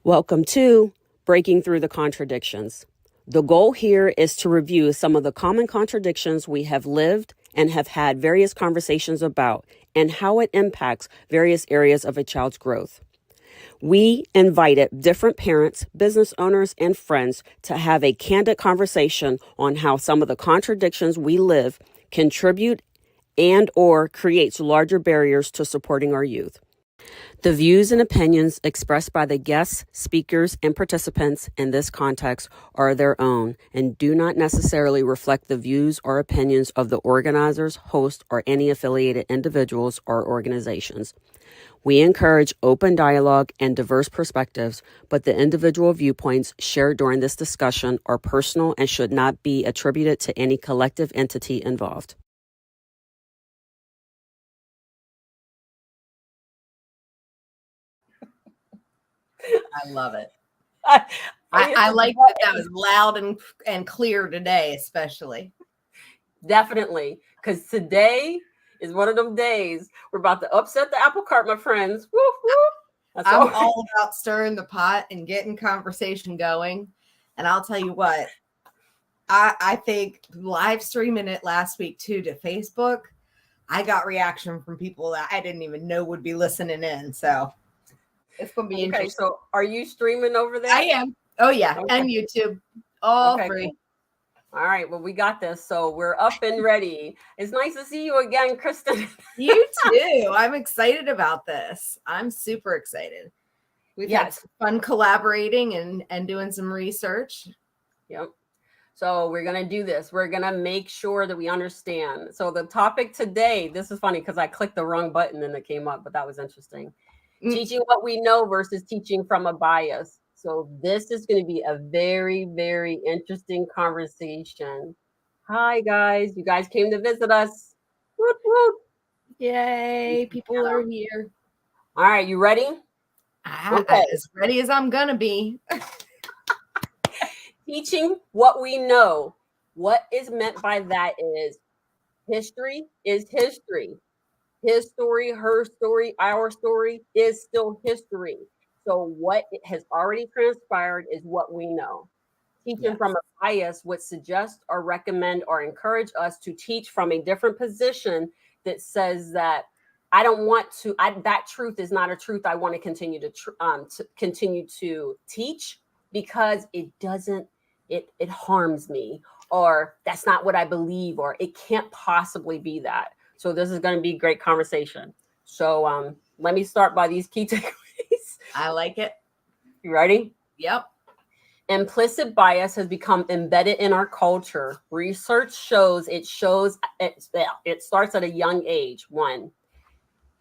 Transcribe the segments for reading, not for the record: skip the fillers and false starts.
Welcome to Breaking Through the Contradictions. The goal here is to review some of the common contradictions we have lived and have had various conversations about and how it impacts various areas of a child's growth. We invited different parents, business owners, and friends to have a candid conversation on how some of the contradictions we live contribute and or creates larger barriers to supporting our youth. The views and opinions expressed by the guests, speakers, and participants in this context are their own and do not necessarily reflect the views or opinions of the organizers, hosts, or any affiliated individuals or organizations. We encourage open dialogue and diverse perspectives, but the individual viewpoints shared during this discussion are personal and should not be attributed to any collective entity involved. I love it. I like that was loud and clear today, especially. Definitely, because today is one of them days we're about to upset the apple cart, my friends. Woo, woo. I'm all about stirring the pot and getting conversation going. And I'll tell you what, I think live streaming it last week too to Facebook, I got reaction from people that I didn't even know would be listening in. So it's going to be interesting. So are you streaming over there? I am. Oh, yeah. Okay. And YouTube. All free. Cool. All right. Well, we got this. So we're up and ready. It's nice to see you again, Kristen. You too. I'm excited about this. I'm super excited. We've had some fun collaborating and doing some research. Yep. So we're going to do this. We're going to make sure that we understand. So the topic today, this is funny because I clicked the wrong button and it came up, but that was interesting. Teaching what we know versus teaching from a bias. So this is going to be a very, very interesting conversation. Hi, guys. You guys came to visit us. Woot, woot. Yay. People are here. All right. You ready? Okay. As ready as I'm going to be. Teaching what we know. What is meant by that is history is history. His story, her story, our story is still history. So what has already transpired is what we know. Teaching from a bias would suggest or recommend or encourage us to teach from a different position that says that I don't want to, that truth is not a truth I want to continue to teach because it doesn't, it harms me, or that's not what I believe, or it can't possibly be that. So this is going to be a great conversation. So let me start by these key takeaways. I like it. You ready? Yep. Implicit bias has become embedded in our culture. Research shows it starts at a young age. 1.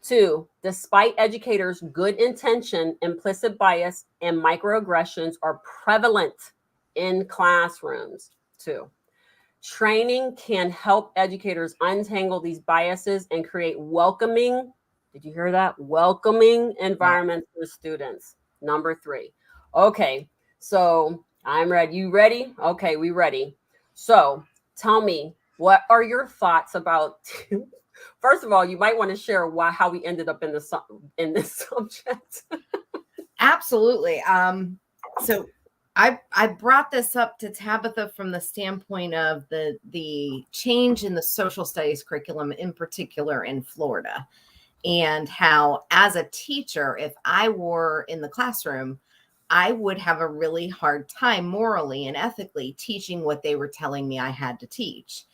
2, despite educators' good intention, implicit bias and microaggressions are prevalent in classrooms. 2. Training can help educators untangle these biases and create welcoming, did you hear that? Welcoming environments for students. Number 3. Okay, so I'm ready. You ready? Okay, we ready. So tell me, what are your thoughts about, first of all, you might want to share how we ended up in this subject. Absolutely. So I brought this up to Tabitha from the standpoint of the change in the social studies curriculum, in particular in Florida, and how as a teacher, if I were in the classroom, I would have a really hard time morally and ethically teaching what they were telling me I had to teach.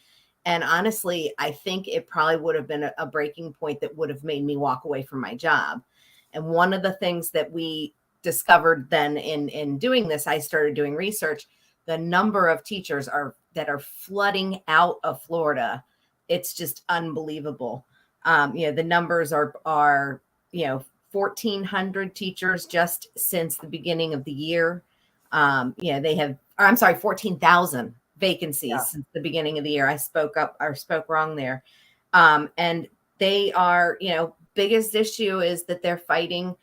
And honestly, I think it probably would have been a breaking point that would have made me walk away from my job. And one of the things that we discovered then in doing this, I started doing research. The number of teachers that are flooding out of Florida, it's just unbelievable. The numbers are 1,400 teachers just since the beginning of the year. They have, 14,000 vacancies since the beginning of the year. I spoke wrong there. And they are, biggest issue is that they're fighting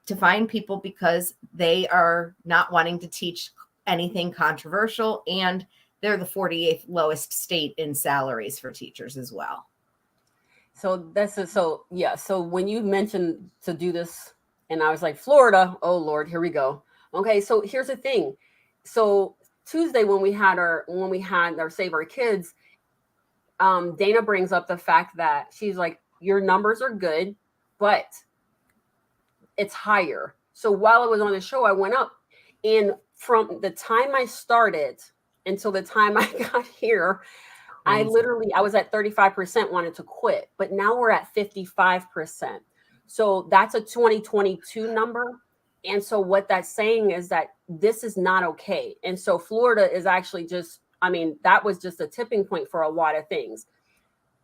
to find people because they are not wanting to teach anything controversial, and they're the 48th lowest state in salaries for teachers as well. So so when you mentioned to do this, and I was like, Florida, oh Lord, here we go. Okay, so here's the thing. So Tuesday when we had our Save Our Kids, Dana brings up the fact that she's like, your numbers are good, but it's higher. So while I was on the show, I went up, and from the time I started until the time I got here, I was at 35%, wanted to quit, but now we're at 55%. So that's a 2022 number. And so what that's saying is that this is not okay. And so Florida is actually just, I mean, that was just a tipping point for a lot of things.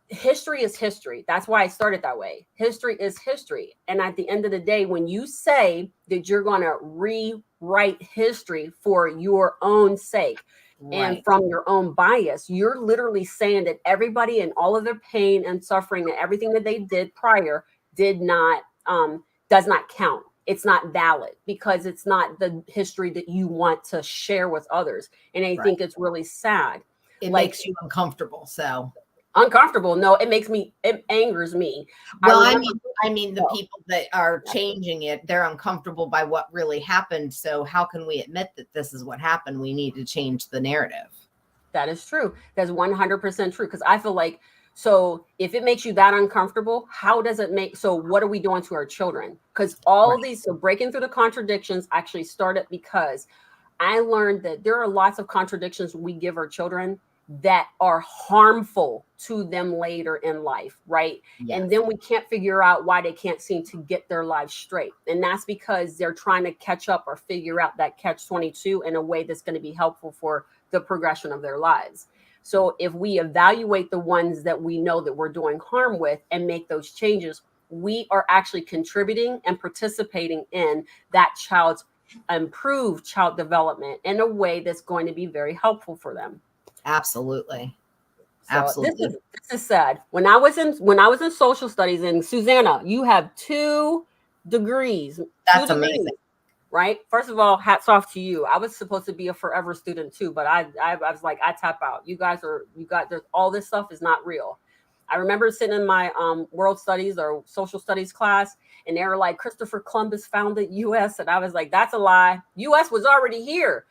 History is history. That's why I started that way. History is history. And at the end of the day, when you say that you're going to rewrite history for your own sake, and from your own bias, you're literally saying that everybody and all of their pain and suffering and everything that they did prior does not count. It's not valid because it's not the history that you want to share with others. And I think it's really sad. It makes you uncomfortable. So uncomfortable. No, it angers me. Well, I mean, the people that are changing it, they're uncomfortable by what really happened. So how can we admit that this is what happened? We need to change the narrative. That is true. That's 100% true. Because I feel like, so if it makes you that uncomfortable, how does it make, so what are we doing to our children? Because all of these, so breaking through the contradictions actually started because I learned that there are lots of contradictions we give our children that are harmful to them later in life, right? Yes. And then we can't figure out why they can't seem to get their lives straight. And that's because they're trying to catch up or figure out that catch-22 in a way that's going to be helpful for the progression of their lives. So if we evaluate the ones that we know that we're doing harm with and make those changes, we are actually contributing and participating in that child's improved child development in a way that's going to be very helpful for them. Absolutely. So Absolutely. This is sad. When I was in social studies, and Susanna, you have 2 degrees. That's amazing. Right? First of all, hats off to you. I was supposed to be a forever student too, but I was like, I tap out. There's all this stuff is not real. I remember sitting in my world studies or social studies class, and they were like, Christopher Columbus founded US. And I was like, that's a lie. US was already here.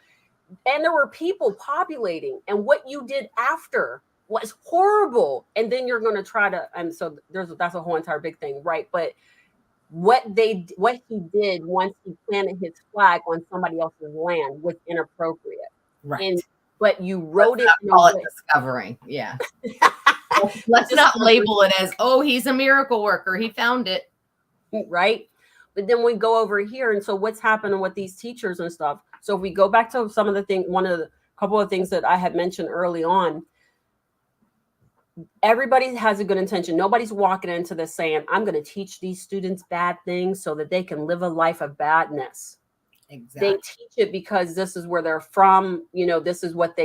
And there were people populating, and what you did after was horrible. And then you're going to try to, and so that's a whole entire big thing, right? But what he did once he planted his flag on somebody else's land was inappropriate, right? But you wrote Let's not call it discovering, yeah. Let's not label it as, oh, he's a miracle worker, he found it, right? But then we go over here, and so what's happening with these teachers and stuff? So if we go back to some of the things, couple of things that I had mentioned early on, everybody has a good intention. Nobody's walking into this saying, I'm going to teach these students bad things so that they can live a life of badness. Exactly. They teach it because this is where they're from. This is what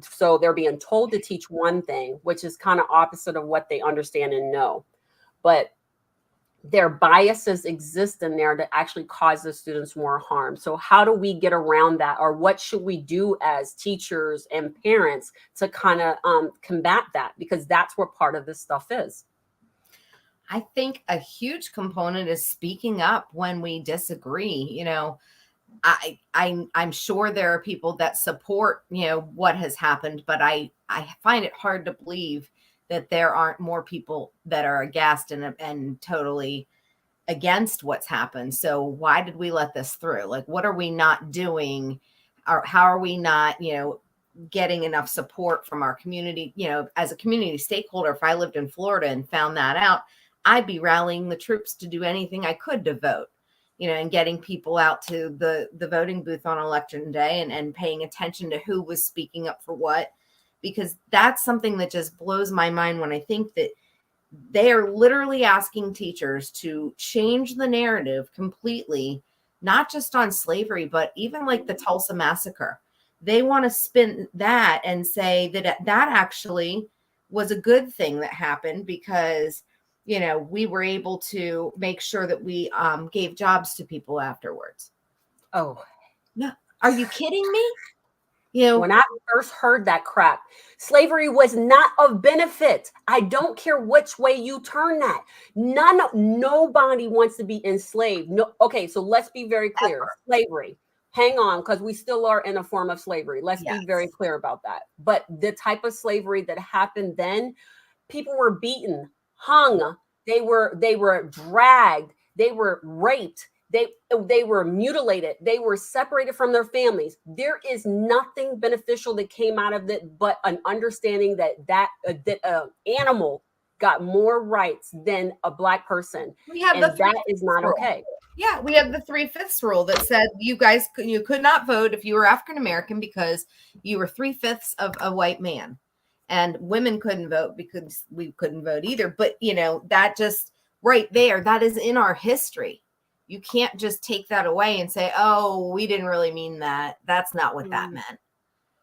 so they're being told to teach one thing, which is kind of opposite of what they understand and know. But their biases exist in there that actually cause the students more harm. So how do we get around that? Or what should we do as teachers and parents to kind of combat that? Because that's where part of this stuff is. I think a huge component is speaking up when we disagree. I'm sure there are people that support, what has happened, but I find it hard to believe that there aren't more people that are aghast and totally against what's happened. So why did we let this through? Like, what are we not doing? Or how are we not, getting enough support from our community? As a community stakeholder, if I lived in Florida and found that out, I'd be rallying the troops to do anything I could to vote, and getting people out to the voting booth on election day and paying attention to who was speaking up for what. Because that's something that just blows my mind when I think that they are literally asking teachers to change the narrative completely, not just on slavery, but even like the Tulsa massacre. They want to spin that and say that actually was a good thing that happened because, we were able to make sure that we gave jobs to people afterwards. Oh, no. Are you kidding me? When I first heard that crap, slavery was not of benefit. I don't care which way you turn that. Nobody wants to be enslaved. No. Okay, so let's be very clear. Slavery. hang on, because we still are in a form of slavery. Let's be very clear about that. But the type of slavery that happened then, people were beaten, hung, they were dragged, they were raped, they were mutilated, they were separated from their families. There is nothing beneficial that came out of it but an understanding that animal got more rights than a Black person. And that is not okay. Yeah, we have the 3/5 rule that said you could not vote if you were African American because you were 3/5 of a white man, and women couldn't vote because we couldn't vote either. But that just right there, that is in our history. You can't just take that away and say, "Oh, we didn't really mean that. That's not what that meant."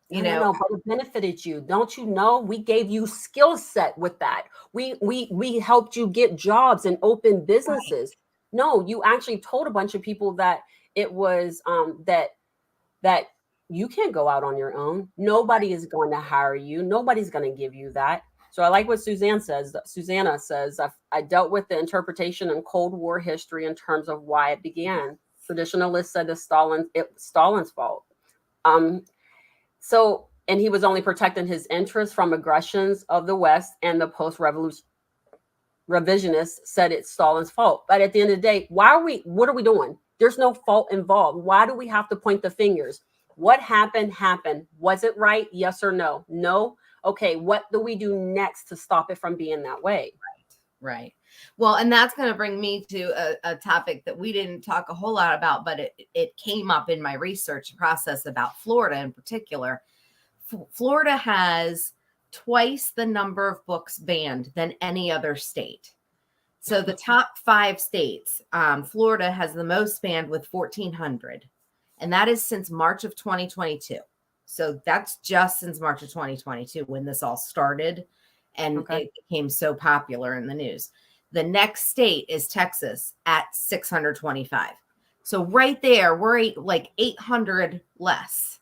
No, but it benefited you. Don't you know? We gave you skill set with that. We helped you get jobs and open businesses. Right. No, you actually told a bunch of people that it was that you can't go out on your own. Nobody is going to hire you. Nobody's going to give you that. So I like what Susanna says. I dealt with the interpretation and Cold War history in terms of why it began. Traditionalists said it's Stalin's fault. So, and he was only protecting his interests from aggressions of the West, and the post-revolution revisionists said it's Stalin's fault. But at the end of the day, what are we doing? There's no fault involved. Why do we have to point the fingers? What happened? Was it right? Yes or no? No. Okay, what do we do next to stop it from being that way? Right. Well, and that's going to bring me to a topic that we didn't talk a whole lot about, but it came up in my research process about Florida in particular. Florida has twice the number of books banned than any other state. So the top 5 states, Florida has the most banned with 1,400, and that is since March of 2022. So that's just since March of 2022 when this all started, and it became so popular in the news. The next state is Texas at 625. So right there, we're like 800 less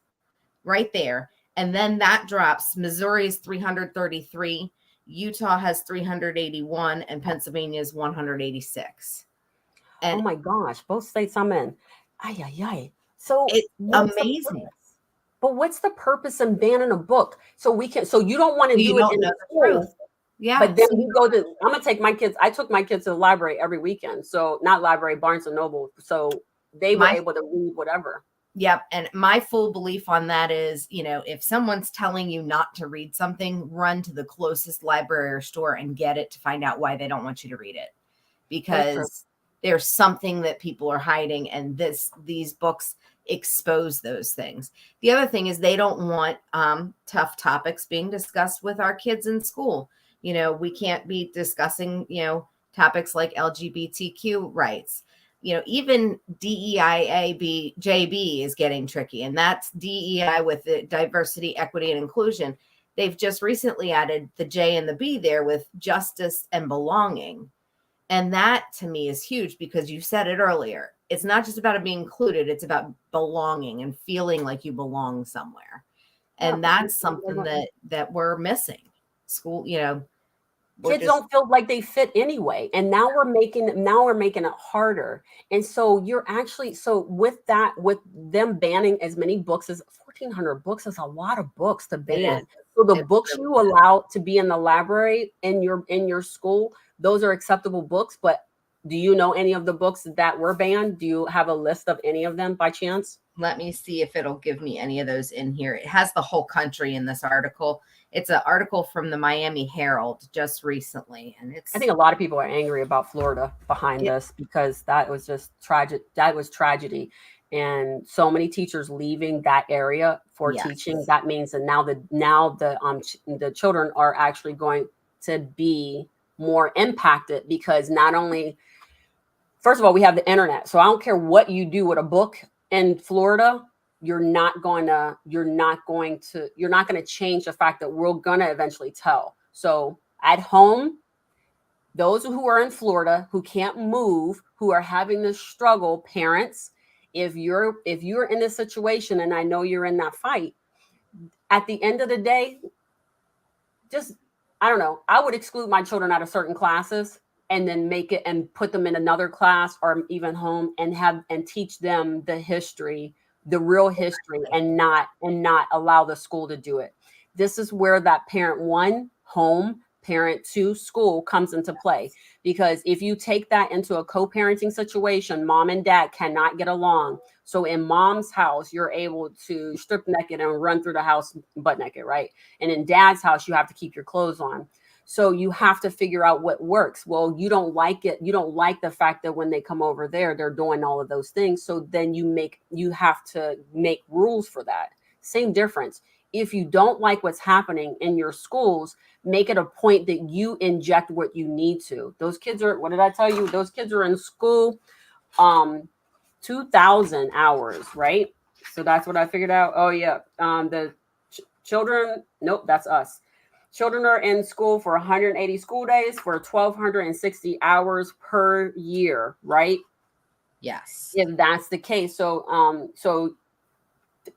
right there. And then that drops. Missouri is 333. Utah has 381 and Pennsylvania is 186. And oh my gosh, both states I'm in. So it's amazing. But what's the purpose in banning a book? So you don't want to do it in the truth. Yeah. But then you go to, I'm going to take my kids. I took my kids to the library every weekend. So not library, Barnes and Noble. So they were able to read whatever. Yep. And my full belief on that is, if someone's telling you not to read something, run to the closest library or store and get it to find out why they don't want you to read it. Because there's something that people are hiding, and these books expose those things. The other thing is they don't want tough topics being discussed with our kids in school. We can't be discussing, topics like LGBTQ rights. Even DEIA JB is getting tricky, and that's DEI with the diversity, equity, and inclusion. They've just recently added the J and the B there with justice and belonging. And that to me is huge because you said it earlier. It's not just about it being included. It's about belonging and feeling like you belong somewhere. And that's something that we're missing. School, kids don't feel like they fit anyway. And now we're making it harder. And so with them banning as many books as 1,400 books is a lot of books to ban. So the books you allow to be in the library in your school, those are acceptable books. But do you know any of the books that were banned? Do you have a list of any of them by chance? Let me see if it'll give me any of those in here. It has the whole country in this article. It's an article from the Miami Herald just recently. And I think a lot of people are angry about Florida behind this because that was just tragic. That was tragedy. And so many teachers leaving that area for teaching. That means that now the children are actually going to be more impacted because not only, first of all, we have the internet. So I don't care what you do with a book in Florida, you're not going to change the fact that we're going to eventually tell. So at home, those who are in Florida, who can't move, who are having this struggle, parents, if you're in this situation, and I know you're in that fight, at the end of the day, just, I don't know, I would exclude my children out of certain classes and then make it and put them in another class or even home and teach them the history the real history and not allow the school to do it. This is where that parent one, home, parent two, school comes into play. Because if you take that into a co-parenting situation, mom and dad cannot get along. So in mom's house, you're able to strip naked and run through the house butt naked, right? And in dad's house, you have to keep your clothes on. So you have to figure out what works. Well, you don't like it. You don't like the fact that when they come over there, they're doing all of those things. So then you have to make rules for that. Same difference. If you don't like what's happening in your schools, make it a point that you inject what you need to. Those kids are, what did I tell you? Those kids are in school 2,000 hours, right? So that's what I figured out. Oh yeah. The children, nope, that's us. Children are in school for 180 school days for 1,260 hours per year, right? Yes. If that's the case. So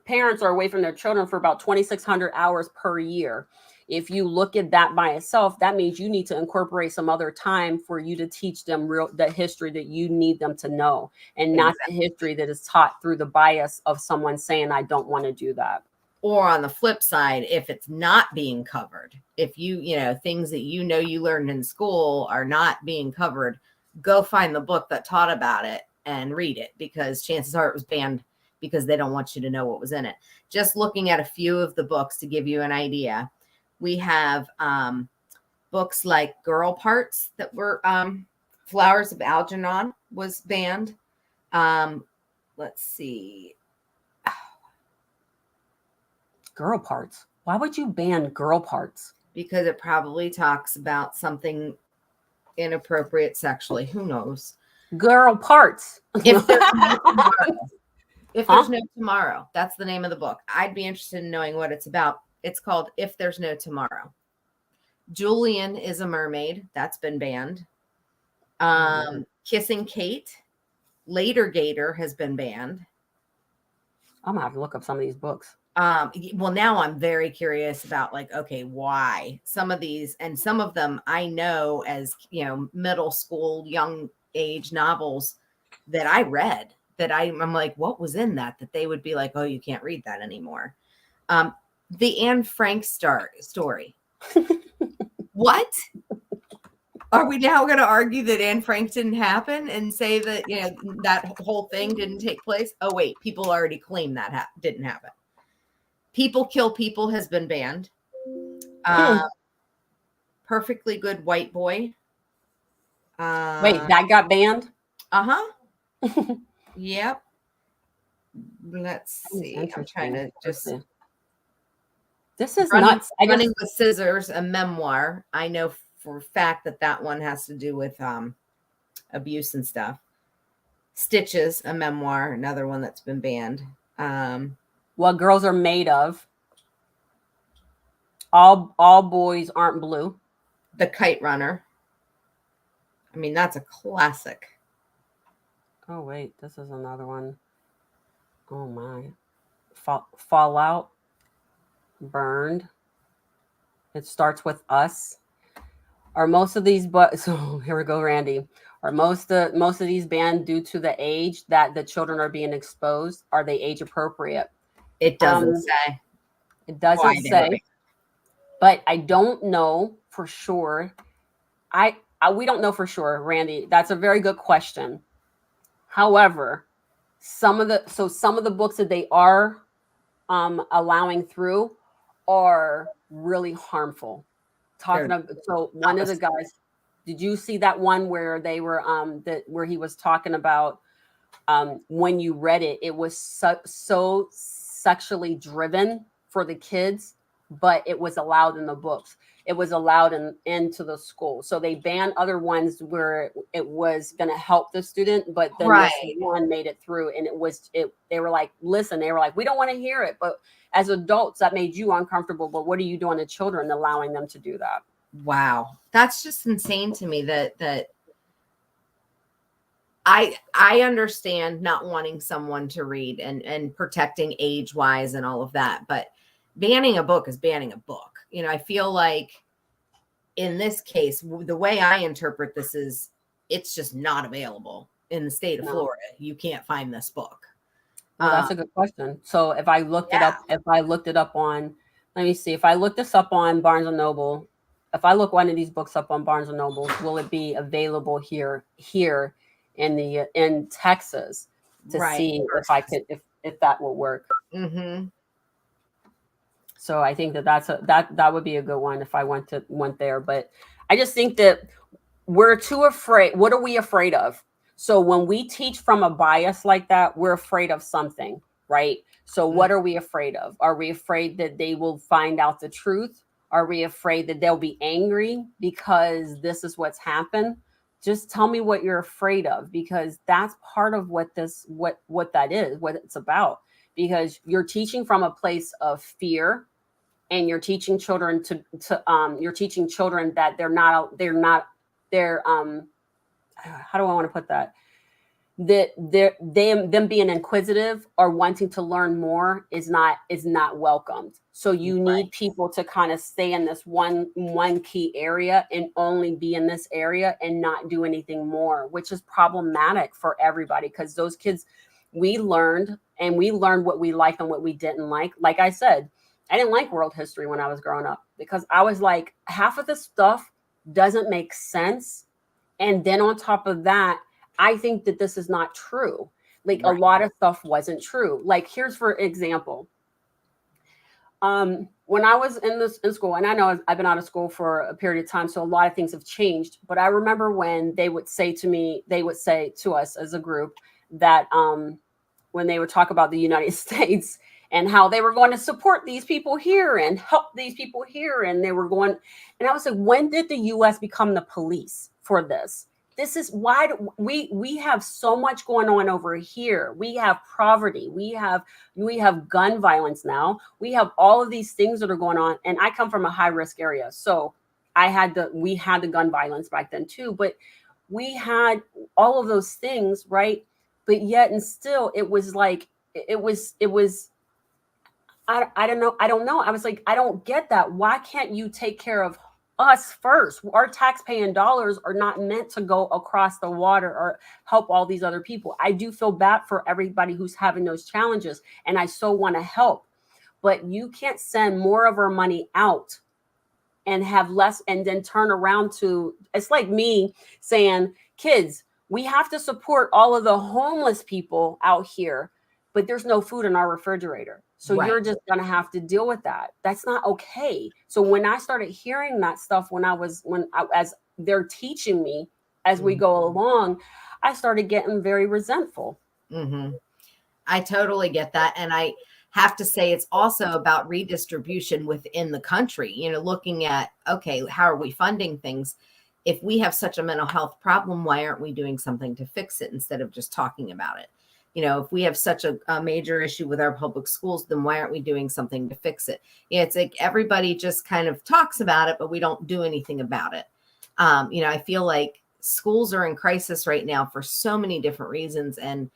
parents are away from their children for about 2,600 hours per year. If you look at that by itself, that means you need to incorporate some other time for you to teach them the history that you need them to know, and not the history that is taught through the bias of someone saying, I don't want to do that. Or on the flip side, if it's not being covered, if things that you learned in school are not being covered, go find the book that taught about it and read it, because chances are it was banned because they don't want you to know what was in it. Just looking at a few of the books to give you an idea, we have books like Girl Parts that were Flowers of Algernon was banned. Let's see. Girl Parts. Why would you ban Girl Parts? Because it probably talks about something inappropriate sexually. Who knows? Girl Parts. If there's no tomorrow, that's the name of the book. I'd be interested in knowing what it's about. It's called If There's No Tomorrow. Julian is a mermaid. That's been banned. Kissing Kate, Later Gator has been banned. I'm gonna have to look up some of these books. Well, now I'm very curious about why some of these, and some of them I know as, middle school, young age novels that I read that I'm like, what was in that they would be like, oh, you can't read that anymore. The Anne Frank story. What? Are we now going to argue that Anne Frank didn't happen and say that, that whole thing didn't take place? Oh, wait, people already claim that didn't happen. People Kill People has been banned. Perfectly Good White Boy. Wait, that got banned? Uh-huh. Yep. Let's see. I'm trying to just... This is nuts. Running with Scissors, a memoir. I know for a fact that one has to do with abuse and stuff. Stitches, a memoir, another one that's been banned. What Girls Are Made Of. All Boys Aren't Blue. The Kite Runner. I mean, that's a classic. Oh, wait. This is another one. Oh, my. Fallout. Burned. It Starts With Us. Are most of these so here we go, Randy. Are most of these banned due to the age that the children are being exposed? Are they age appropriate? It doesn't say. It doesn't say. But I don't know for sure. We don't know for sure, Randy. That's a very good question. However, some of the books that they are allowing through are really harmful. So one of the guys, did you see that one where they were where he was talking about when you read it, it was so sexually driven for the kids, but it was allowed in the books. It was allowed into the school. So they banned other ones where it was going to help the student, but then this one made it through, and they were like, listen, they were like, we don't want to hear it. But as adults, that made you uncomfortable. But what are you doing to children, allowing them to do that? Wow. That's just insane to me that I understand not wanting someone to read and protecting age wise and all of that, but banning a book is banning a book. I feel like in this case, the way I interpret this is it's just not available in the state of Florida. You can't find this book. Well, that's a good question. So if I looked it Yeah, up, on, let me see, if I look this up on Barnes and Noble, if I look one of these books up on Barnes and Noble, will it be available here in Texas to right. see if I could, if that will work? Mm-hmm. So I think that would be a good one if I went there. But I just think that we're too afraid. What are we afraid of? So when we teach from a bias like that, we're afraid of something, right? So what are we afraid of? Are we afraid that they will find out the truth? Are we afraid that they'll be angry because this is what's happened? Just tell me what you're afraid of, because that's part of what that is, what it's about. Because you're teaching from a place of fear, and you're teaching children you're teaching children that they're how do I want to put that, that them being inquisitive or wanting to learn more is not welcomed. So you need people to kind of stay in this one key area and only be in this area and not do anything more, which is problematic for everybody, because those kids, we learned what we liked and what we didn't like. Like I said, I didn't like world history when I was growing up, because I was like, half of the stuff doesn't make sense. And then on top of that, I think that this is not true. Like, a lot of stuff wasn't true. Like, here's for example. When I was in school, and I know I've been out of school for a period of time, so a lot of things have changed. But I remember when they would say to us as a group that when they would talk about the United States and how they were going to support these people here and help these people here, and they were going, and I was like, when did the U.S. become the police for this? This is why we have so much going on over here. We have poverty. We have gun violence now. We have all of these things that are going on. And I come from a high risk area, so we had the gun violence back then too. But we had all of those things, right? But yet and still, it was like it was. I don't know. I don't know. I was like, I don't get that. Why can't you take care of us first? Our tax-paying dollars are not meant to go across the water or help all these other people. I do feel bad for everybody who's having those challenges, and I so want to help. But you can't send more of our money out and have less, and then turn around to, it's like me saying, kids, we have to support all of the homeless people out here, but there's no food in our refrigerator. So you're just going to have to deal with that. That's not okay. So when I started hearing that stuff, as they're teaching me as we go along, I started getting very resentful. Mm-hmm. I totally get that. And I have to say, it's also about redistribution within the country, looking at, okay, how are we funding things? If we have such a mental health problem, why aren't we doing something to fix it instead of just talking about it? If we have such a major issue with our public schools, then why aren't we doing something to fix it? It's like everybody just kind of talks about it, but we don't do anything about it. I feel like schools are in crisis right now for so many different reasons, and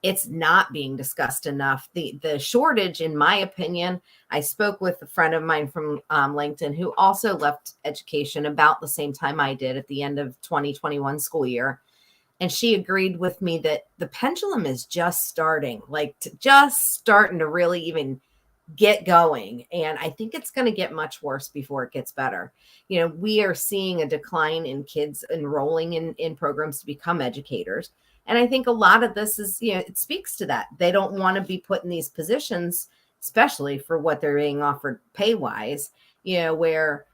it's not being discussed enough. The shortage, in my opinion, I spoke with a friend of mine from LinkedIn who also left education about the same time I did at the end of 2021 school year. And she agreed with me that the pendulum is just starting to really even get going. And I think it's going to get much worse before it gets better. We are seeing a decline in kids enrolling in programs to become educators. And I think a lot of this is, it speaks to that. They don't want to be put in these positions, especially for what they're being offered pay wise, where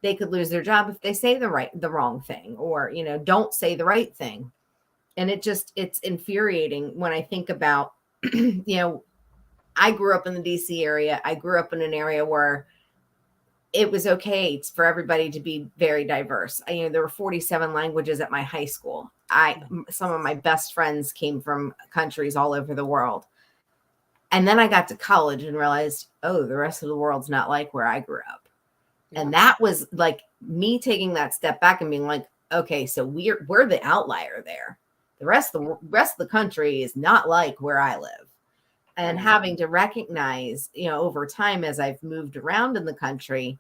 they could lose their job if they say the wrong thing, or, don't say the right thing. And it's infuriating when I think about, I grew up in the DC area. I grew up in an area where it was okay for everybody to be very diverse. There were 47 languages at my high school. Some of my best friends came from countries all over the world. And then I got to college and realized, oh, the rest of the world's not like where I grew up. Yeah. And that was like me taking that step back and being like, okay, so we're the outlier there. The rest of the country is not like where I live. And having to recognize, over time, as I've moved around in the country,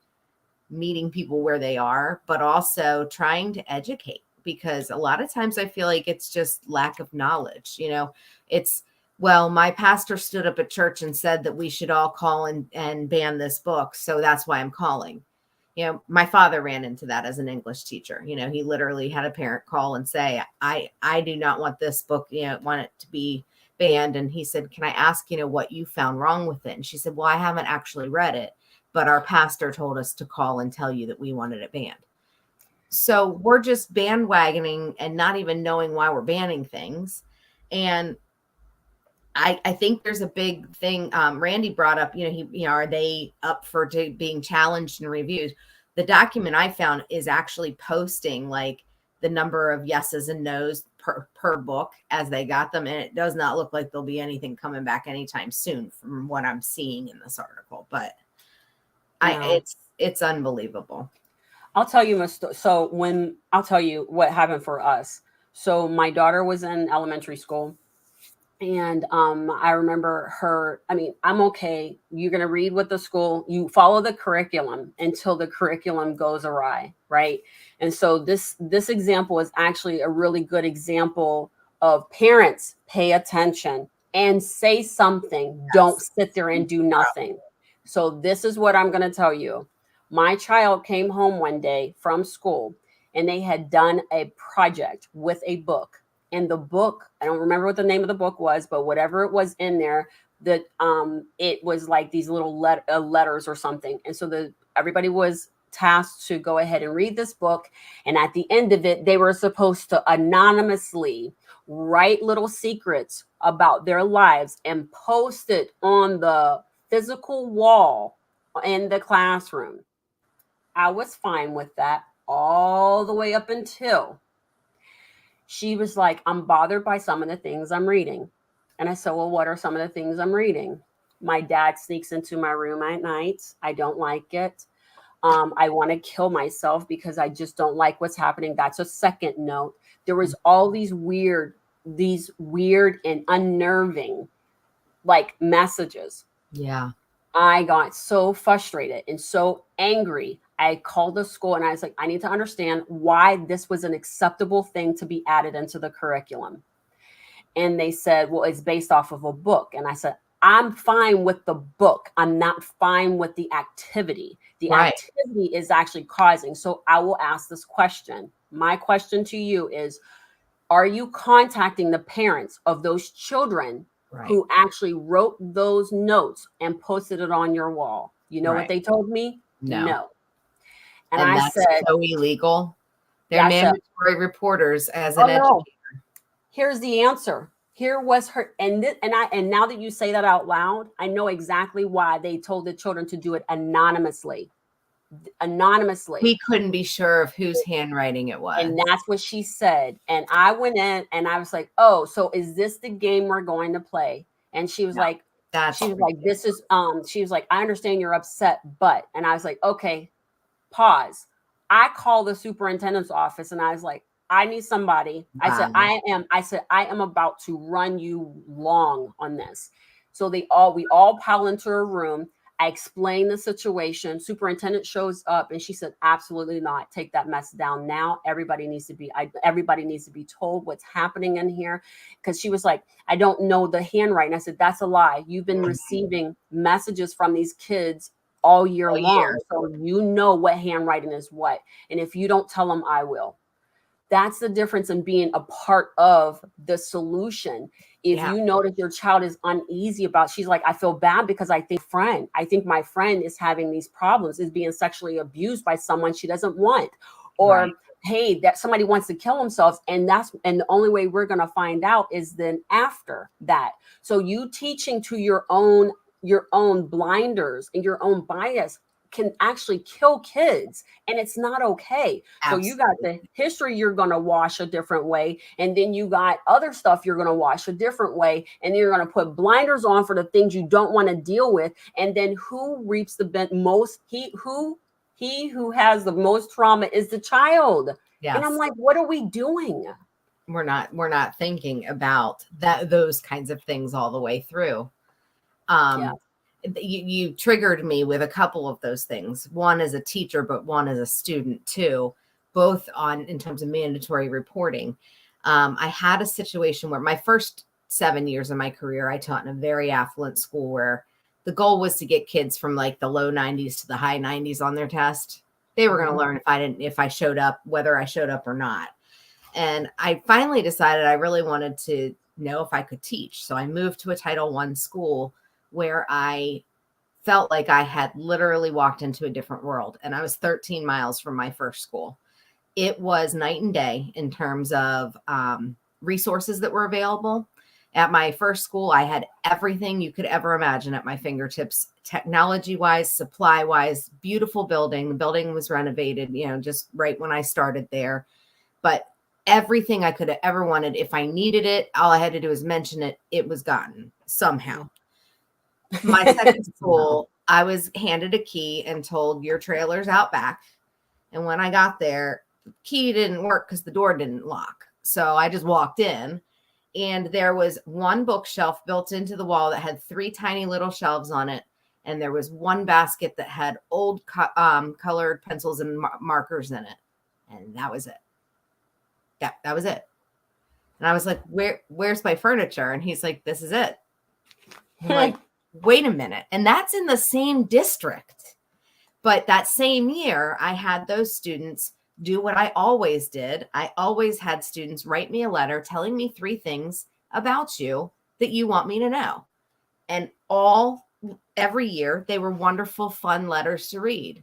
meeting people where they are, but also trying to educate, because a lot of times I feel like it's just lack of knowledge. It's Well, my pastor stood up at church and said that we should all call and ban this book. So that's why I'm calling. My father ran into that as an English teacher. He literally had a parent call and say, I do not want this book, want it to be banned. And he said, can I ask, what you found wrong with it? And she said, well, I haven't actually read it, but our pastor told us to call and tell you that we wanted it banned. So we're just bandwagoning and not even knowing why we're banning things. And I think there's a big thing. Randy brought up, are they up for being challenged and reviewed? The document I found is actually posting like the number of yeses and nos per book as they got them. And it does not look like there'll be anything coming back anytime soon from what I'm seeing in this article, but it's unbelievable. I'll tell you I'll tell you what happened for us. So my daughter was in elementary school. And I remember her, I'm okay. You're going to read with the school. You follow the curriculum until the curriculum goes awry, right? And so this example is actually a really good example of parents pay attention and say something. Yes. Don't sit there and do nothing. So this is what I'm going to tell you. My child came home one day from school and they had done a project with a book. And the book, I don't remember what the name of the book was, but whatever it was in there, that it was like these little letters or something. And so everybody was tasked to go ahead and read this book. And at the end of it, they were supposed to anonymously write little secrets about their lives and post it on the physical wall in the classroom. I was fine with that all the way up until she was like, I'm bothered by some of the things I'm reading. And I said, well, what are some of the things I'm reading? My dad sneaks into my room at night. I don't like it. I want to kill myself because I just don't like what's happening. That's a second note. There was all these weird and unnerving like messages. Yeah. I got so frustrated and so angry. I called the school and I was like, I need to understand why this was an acceptable thing to be added into the curriculum. And they said, well, it's based off of a book. And I said, I'm fine with the book. I'm not fine with the activity. The activity is actually causing. So I will ask this question. My question to you is, are you contacting the parents of those children who actually wrote those notes and posted it on your wall? You know what they told me? No. And I said, so illegal. They're mandatory reporters as an educator. Here's the answer. Here was her, and now that you say that out loud, I know exactly why they told the children to do it anonymously. We couldn't be sure of whose handwriting it was. And that's what she said. And I went in and I was like, oh, so is this the game we're going to play? And she was like, this is, she was like, I understand you're upset, but, and I was like, okay, pause. I called the superintendent's office and I was like, I need somebody. I said, I am about to run you long on this. So we all pile into a room. I explained the situation. Superintendent shows up and she said, absolutely not. Take that mess down now. Everybody needs to be told what's happening in here. Because she was like, I don't know the handwriting. I said, that's a lie. You've been receiving messages from these kids all year long. So you know what handwriting is what. And if you don't tell them, I will. That's the difference in being a part of the solution. If you know that your child is uneasy about, she's like, I feel bad because I think my friend is having these problems, is being sexually abused by someone she doesn't want. Or, hey, that somebody wants to kill themselves. And the only way we're going to find out is then after that. So you teaching to your own blinders and your own bias can actually kill kids, and it's not okay. Absolutely. So you got the history you're going to wash a different way, and then you got other stuff you're going to wash a different way, and then you're going to put blinders on for the things you don't want to deal with. And then who reaps the most? He who has the most trauma is the child. Yes. And I'm like, what are we doing? We're not thinking about those kinds of things all the way through. You triggered me with a couple of those things. One as a teacher, but one as a student too, both in terms of mandatory reporting. I had a situation where my first 7 years of my career, I taught in a very affluent school where the goal was to get kids from like the low 90s to the high 90s on their test. They were going to learn if I showed up, whether I showed up or not. And I finally decided I really wanted to know if I could teach. So I moved to a Title I school where I felt like I had literally walked into a different world. And I was 13 miles from my first school. It was night and day in terms of resources that were available. At my first school, I had everything you could ever imagine at my fingertips, technology-wise, supply-wise, beautiful building. The building was renovated, just right when I started there. But everything I could have ever wanted, if I needed it, all I had to do was mention it. It was gotten somehow. My second school, I was handed a key and told your trailer's out back. And when I got there, the key didn't work because the door didn't lock. So I just walked in, and there was one bookshelf built into the wall that had 3 tiny little shelves on it. And there was one basket that had old colored pencils and markers in it. And that was it. That was it. And I was like, where's my furniture? And he's like, this is it. I'm like, wait a minute. And that's in the same district. But that same year, I had those students do what I always did. I always had students write me a letter telling me 3 things about you that you want me to know. And every year, they were wonderful, fun letters to read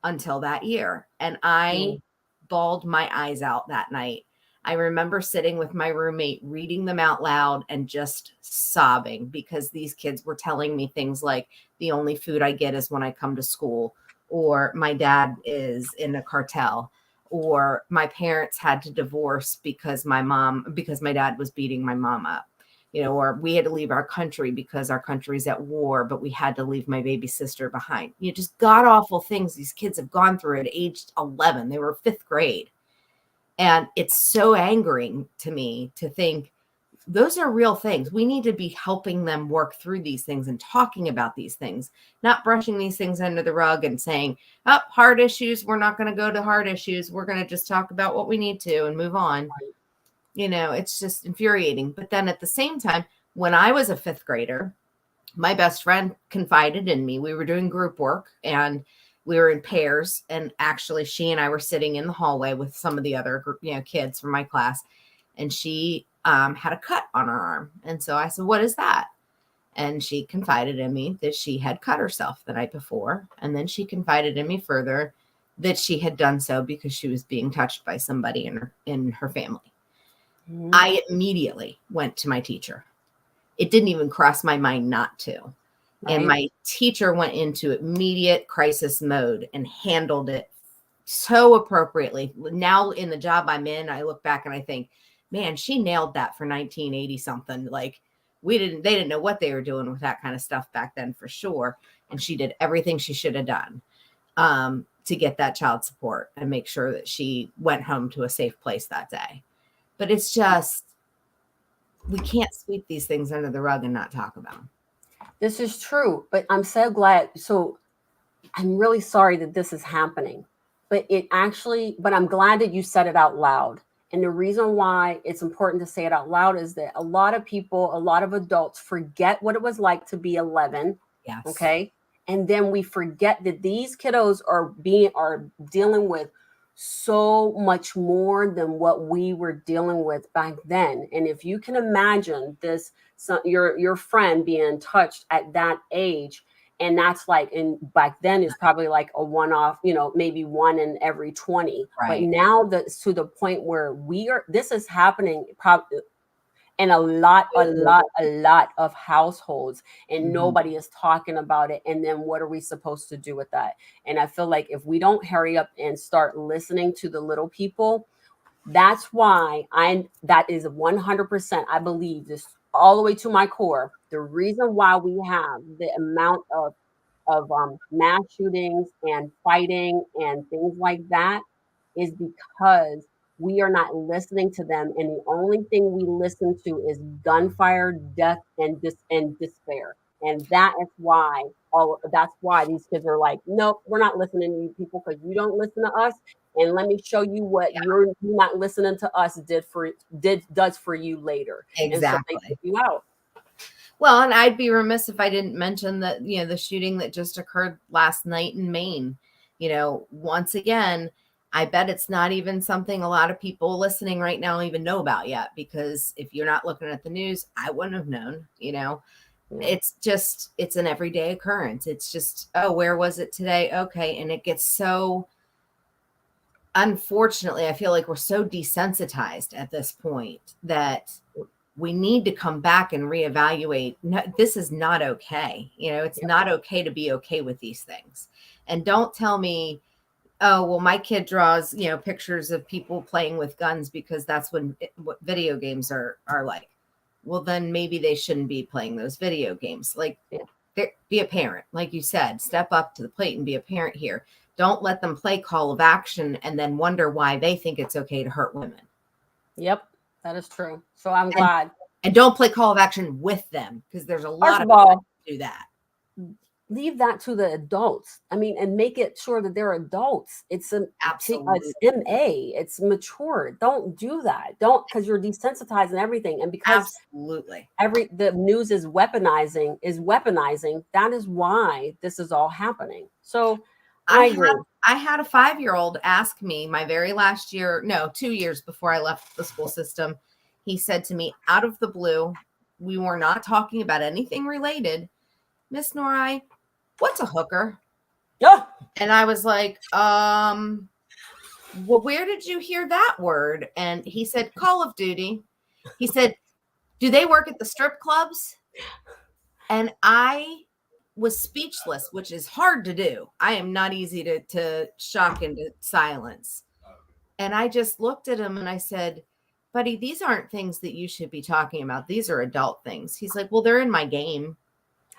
until that year. And I bawled my eyes out that night. I remember sitting with my roommate, reading them out loud and just sobbing because these kids were telling me things like the only food I get is when I come to school, or my dad is in a cartel, or my parents had to divorce because my dad was beating my mom up, or we had to leave our country because our country's at war, but we had to leave my baby sister behind. Just god awful things these kids have gone through at age 11. They were 5th grade. And it's so angering to me to think those are real things. We need to be helping them work through these things and talking about these things, not brushing these things under the rug and saying, hard issues. We're not going to go to hard issues. We're going to just talk about what we need to and move on. It's just infuriating. But then at the same time, when I was a 5th grader, my best friend confided in me. We were doing group work and we were in pairs, and actually she and I were sitting in the hallway with some of the other kids from my class, and she had a cut on her arm. And so I said, what is that? And she confided in me that she had cut herself the night before. And then she confided in me further that she had done so because she was being touched by somebody in her family. Mm-hmm. I immediately went to my teacher. It didn't even cross my mind not to. Right. And my teacher went into immediate crisis mode and handled it so appropriately. Now in the job I'm in, I look back and I think, man, she nailed that for 1980 something. Like they didn't know what they were doing with that kind of stuff back then for sure. And she did everything she should have done to get that child support and make sure that she went home to a safe place that day. But it's just, we can't sweep these things under the rug and not talk about them. This is true, but I'm so glad. So I'm really sorry that this is happening, but I'm glad that you said it out loud. And the reason why it's important to say it out loud is that a lot of adults forget what it was like to be 11. Yes. Okay. And then we forget that these kiddos are dealing with so much more than what we were dealing with back then. And if you can imagine this, your friend being touched at that age, and that's like, and back then is probably like a one-off, maybe 1 in every 20. Right. But now that's to the point where this is happening probably in a lot of households, and nobody is talking about it. And then what are we supposed to do with that? And I feel like if we don't hurry up and start listening to the little people, that's why that is 100%. I believe this all the way to my core. The reason why we have the amount of mass shootings and fighting and things like that is because we are not listening to them, and the only thing we listen to is gunfire, death, and despair. And that's why these kids are like, nope, we're not listening to you people because you don't listen to us. And let me show you what you not listening to us does for you later. And so they Exactly. kick you out. Well, and I'd be remiss if I didn't mention that, the shooting that just occurred last night in Maine. Once again, I bet it's not even something a lot of people listening right now even know about yet, because if you're not looking at the news, I wouldn't have known. It's an everyday occurrence. It's just, oh, where was it today? Okay. And it gets so, unfortunately, I feel like we're so desensitized at this point that we need to come back and reevaluate. No, this is not okay. It's not okay to be okay with these things. And don't tell me, oh, well, my kid draws, pictures of people playing with guns because that's what video games are like. Well, then maybe they shouldn't be playing those video games. Like, be a parent. Like you said, step up to the plate and be a parent here. Don't let them play Call of Action and then wonder why they think it's okay to hurt women. Yep, that is true. So I'm glad. And don't play Call of Action with them, because there's a lot of people who do that. Leave that to the adults. I mean, and make it sure that they're adults. It's Absolutely. it's MA. It's mature. Don't do that. Don't, because you're desensitizing everything. And because absolutely the news is weaponizing. That is why this is all happening. So I agree. I had a 5-year-old ask me my very last year, 2 years before I left the school system. He said to me out of the blue, we were not talking about anything related. Miss Norai, what's a hooker? Yeah. And I was like, well, where did you hear that word? And he said, Call of Duty. He said, do they work at the strip clubs? And I was speechless, which is hard to do. I am not easy to shock into silence. And I just looked at him and I said, buddy, these aren't things that you should be talking about. These are adult things. He's like, well, they're in my game.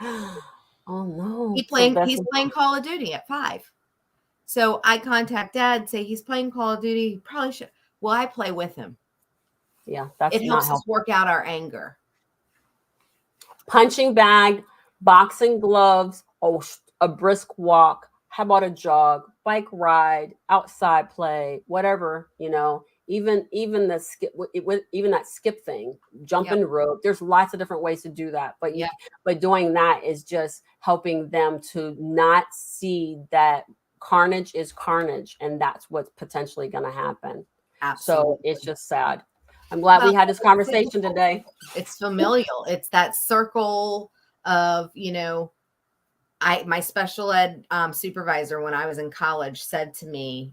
Oh no. He's playing Call of Duty at 5. So I contact dad, say he's playing Call of Duty. He probably should. Well, I play with him. Yeah, it helps us work out our anger. Punching bag, boxing gloves, a brisk walk. How about a jog, bike ride, outside play, whatever, even the skip, even that skip thing, jumping rope. There's lots of different ways to do that. But doing that is just helping them to not see that carnage is carnage. And that's what's potentially going to happen. Absolutely. So it's just sad. I'm glad we had this conversation today. It's familial. It's that circle of, my special ed supervisor when I was in college said to me,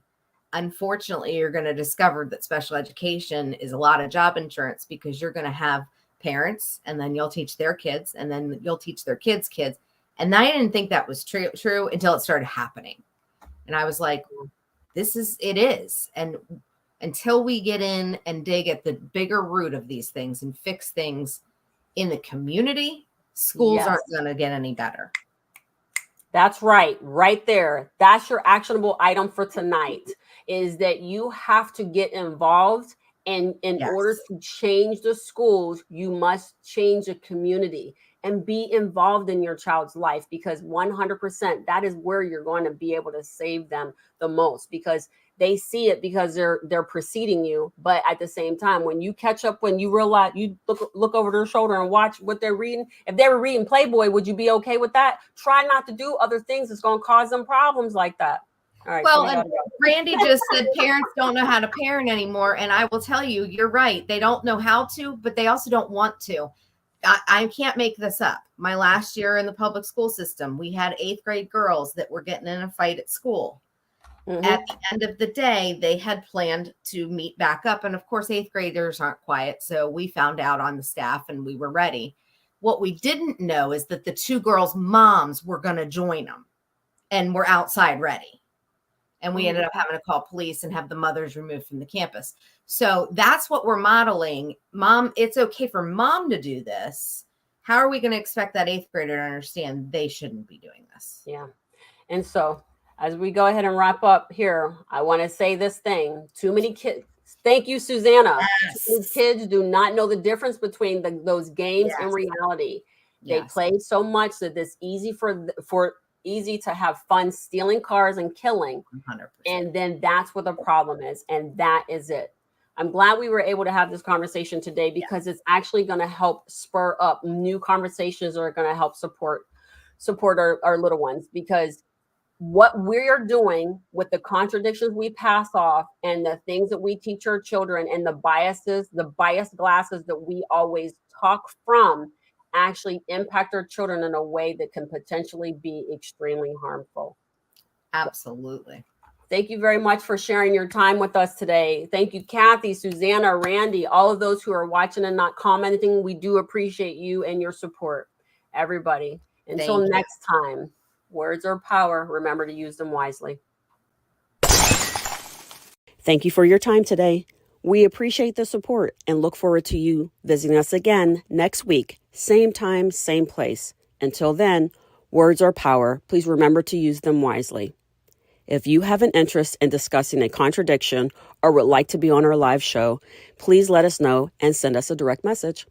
unfortunately, you're going to discover that special education is a lot of job insurance, because you're going to have parents and then you'll teach their kids and then you'll teach their kids' kids. And I didn't think that was true until it started happening. And I was like, it is. And until we get in and dig at the bigger root of these things and fix things in the community, schools aren't going to get any better. That's right. Right there. That's your actionable item for tonight, is that you have to get involved. And in order to change the schools, you must change the community and be involved in your child's life, because 100% that is where you're going to be able to save them the most, because they see it because they're preceding you. But at the same time, when you catch up, when you realize, you look over their shoulder and watch what they're reading. If they were reading Playboy, would you be okay with that? Try not to do other things that's going to cause them problems like that. All right. Well, and Randy just said parents don't know how to parent anymore. And I will tell you, you're right. They don't know how to, but they also don't want to. I can't make this up. My last year in the public school system, we had 8th grade girls that were getting in a fight at school. Mm-hmm. At the end of the day, they had planned to meet back up. And of course, 8th graders aren't quiet. So we found out on the staff and we were ready. What we didn't know is that the 2 girls' moms were going to join them and were outside ready. And we ended up having to call police and have the mothers removed from the campus. So that's what we're modeling. Mom, it's okay for mom to do this. How are we going to expect that 8th grader to understand they shouldn't be doing this? Yeah. And so as we go ahead and wrap up here, I want to say this thing. Too many kids. Thank you, Susanna. Yes. Too many kids do not know the difference between those games and reality. They play so much that it's easy easy to have fun stealing cars and killing. 100%. And then that's what the problem is. And that is it. I'm glad we were able to have this conversation today, because it's actually going to help spur up new conversations that are going to help support our little ones, because what we're doing with the contradictions we pass off and the things that we teach our children and the biased glasses that we always talk from actually impact our children in a way that can potentially be extremely harmful. Absolutely. Thank you very much for sharing your time with us today. Thank you, Kathy, Susanna, Randy, all of those who are watching and not commenting. We do appreciate you and your support, everybody. Until next time, words are power. Remember to use them wisely. Thank you for your time today. We appreciate the support and look forward to you visiting us again next week. Same time, same place. Until then, words are power. Please remember to use them wisely. If you have an interest in discussing a contradiction or would like to be on our live show, please let us know and send us a direct message.